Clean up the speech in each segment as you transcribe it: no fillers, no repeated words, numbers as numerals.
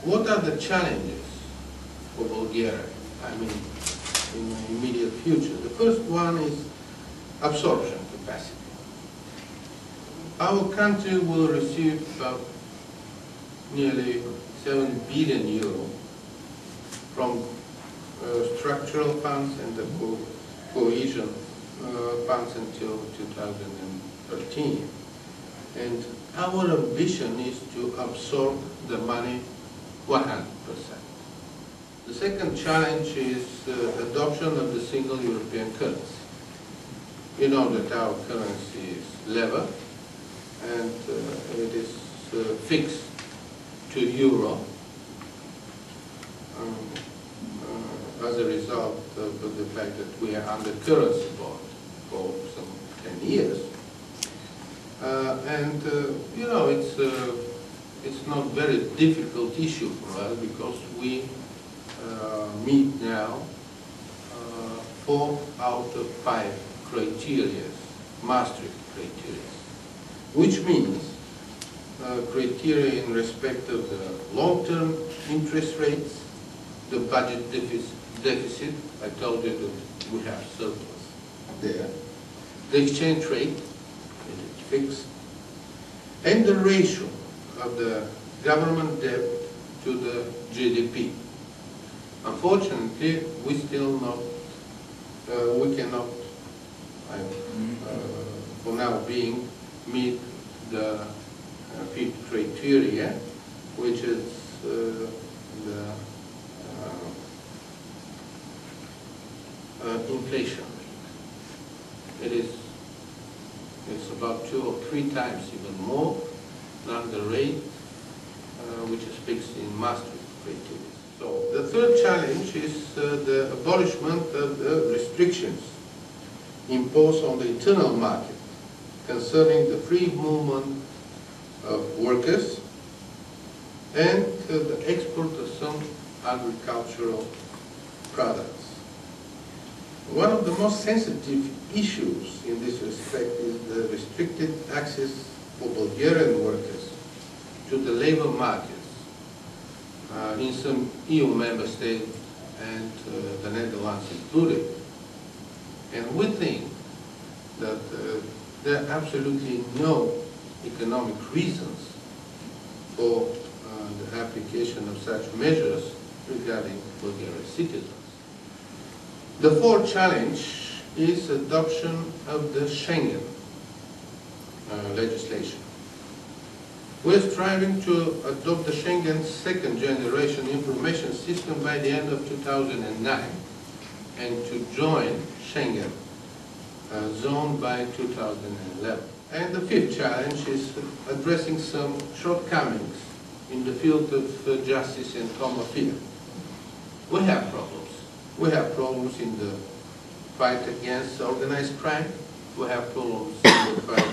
what are the challenges for Bulgaria? I mean, in the immediate future. The first one is absorption capacity. Our country will receive about nearly 7 billion euro from structural funds and the cohesion funds until 2013. And our ambition is to absorb the money 100%. The second challenge is adoption of the single European currency. You know that our currency is level and it is fixed to euro as a result of the fact that we are under currency board for some 10 years. You know, it's not very difficult issue for us because we meet now 4 out of 5 criteria, Maastricht criteria, which means criteria in respect of the long-term interest rates, the budget deficit, I told you that we have surplus there, the exchange rate, it is fixed, and the ratio of the government debt to the GDP. Unfortunately, we still not, we cannot, for now being, meet the 5th criteria, which is the inflation rate. It's about 2 or 3 times even more than the rate which is fixed in Maastricht criteria. So the third challenge is the abolishment of the restrictions imposed on the internal market concerning the free movement of workers and the export of some agricultural products. One of the most sensitive issues in this respect is the restricted access for Bulgarian workers to the labor markets in some EU member states and the Netherlands included. And we think that there are absolutely no economic reasons for the application of such measures regarding Bulgarian citizens. The fourth challenge is adoption of the Schengen legislation. We're striving to adopt the Schengen second generation information system by the end of 2009 and to join Schengen zone by 2011. And the fifth challenge is addressing some shortcomings in the field of justice and home affairs. We have problems. We have problems in the fight against organized crime. We have problems in the fight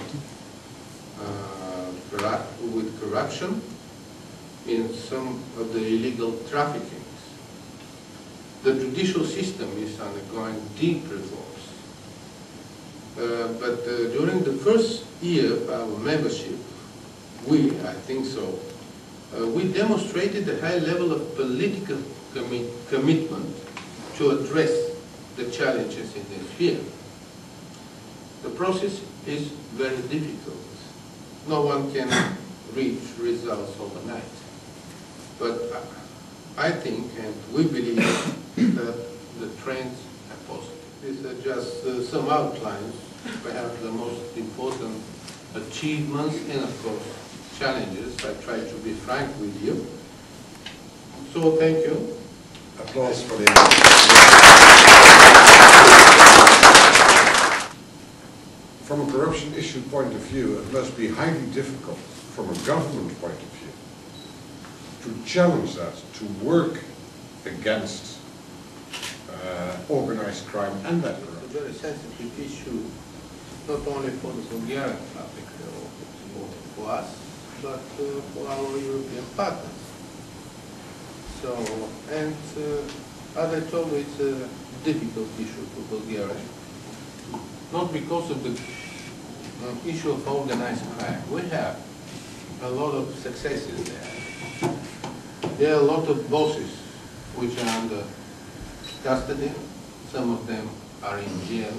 with corruption in some of the illegal traffickings. The judicial system is undergoing deep reforms. But during the first year of our membership, I think so, we demonstrated a high level of political commitment to address the challenges in this field. The process is very difficult. No one can reach results overnight. But I think and we believe that the trends are positive. These are just some outlines, perhaps the most important achievements and of course challenges. I try to be frank with you. So thank you. Applause for the From a corruption issue point of view, it must be highly difficult from a government point of view to challenge that, to work against organized crime and that corruption. It's a very sensitive issue, not only for the Bulgarian public or for us, but for our European partners. So, and as I told you, it's a difficult issue for Bulgaria. Not because of the issue of organized crime. We have a lot of successes there. There are a lot of bosses which are under custody. Some of them are in jail.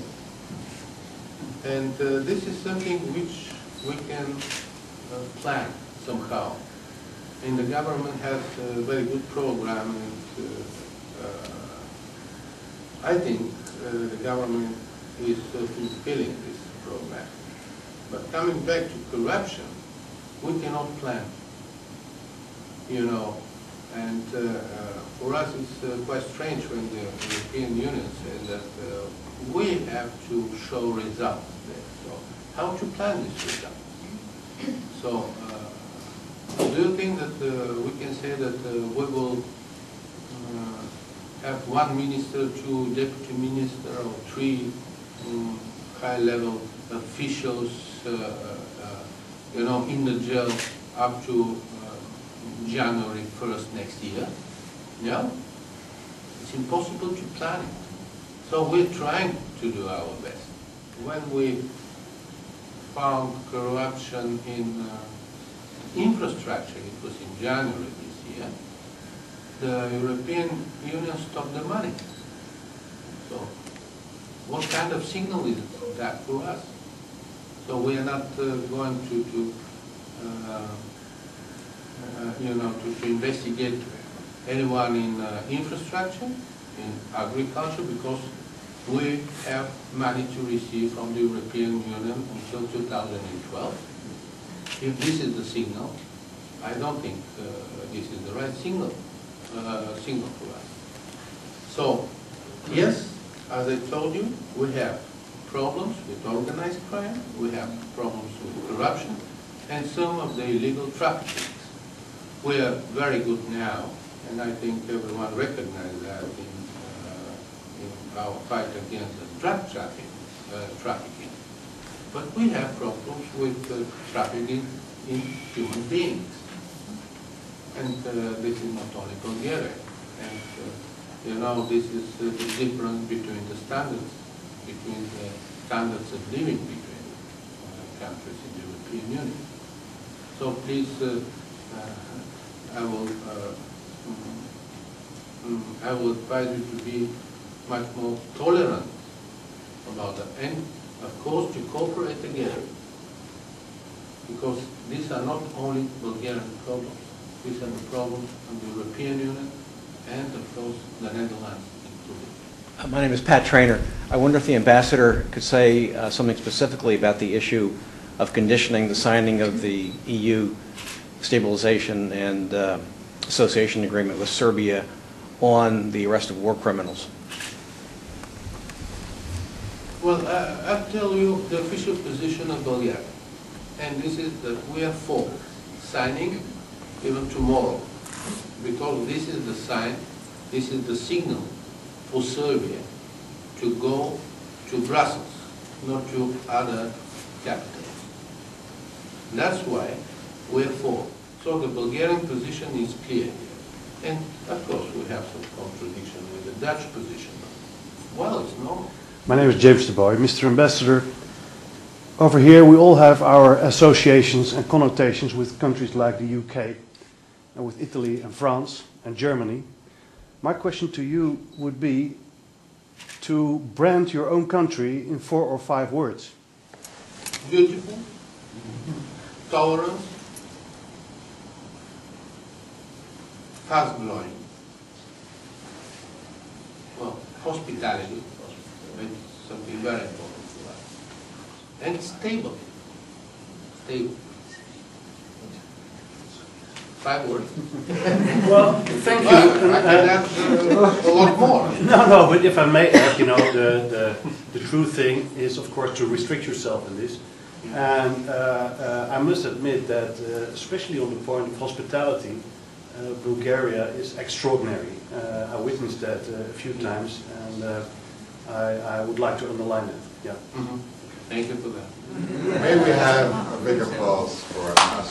And this is something which we can plan somehow. And the government has a very good program, and I think the government is fulfilling this program. But coming back to corruption, we cannot plan, you know. And for us it's quite strange when the European Union says that we have to show results there. So how to plan these results? So do you think that we can say that we will have one minister, two deputy minister, or three high-level officials, you know, in the jail up to January 1st next year? No, it's impossible to plan it. So we're trying to do our best. When we found corruption in infrastructure, it was in January this year, the European Union stopped the money. So what kind of signal is that for us? So we are not going to you know, to investigate anyone in infrastructure, in agriculture, because we have money to receive from the European Union until 2012. If this is the signal, I don't think this is the right signal for us. So, yes, as I told you, we have problems with organized crime, we have problems with corruption, and some of the illegal trafficking. We are very good now, and I think everyone recognizes that in our fight against the drug trafficking. But we have problems with trafficking in human beings. And this is not only Bulgaria. And you know, this is the difference between the standards, between the standards of living between countries in the European Union. So please, I will advise you to be much more tolerant about that, and of course to cooperate together, because these are not only Bulgarian problems, these are the problems of the European Union and of course the Netherlands included. My name is Pat Trainer. I wonder if the ambassador could say something specifically about the issue of conditioning the signing of the EU stabilization and association agreement with Serbia on the arrest of war criminals. Well, I'll tell you the official position of Bulgaria, and this is that we are for signing even tomorrow, because this is the sign, this is the signal for Serbia to go to Brussels, not to other capitals. That's why we're for. So the Bulgarian position is clear. And of course we have some contradiction with the Dutch position. Well, it's normal. My name is James de Boy. Mr. Ambassador, over here we all have our associations and connotations with countries like the UK and with Italy and France and Germany. My question to you would be to brand your own country in 4 or 5 words. Beautiful, tolerance, fast-growing, well, hospitality, it's something very important for us, and stable. Stable. 5 words. Well, thank you. I can add a lot more. No, but if I may add, you know, the true thing is, of course, to restrict yourself in this. And I must admit that, especially on the point of hospitality, Bulgaria is extraordinary. I witnessed that a few times, and I would like to underline that. Yeah. Thank you for that. May we have a big applause for our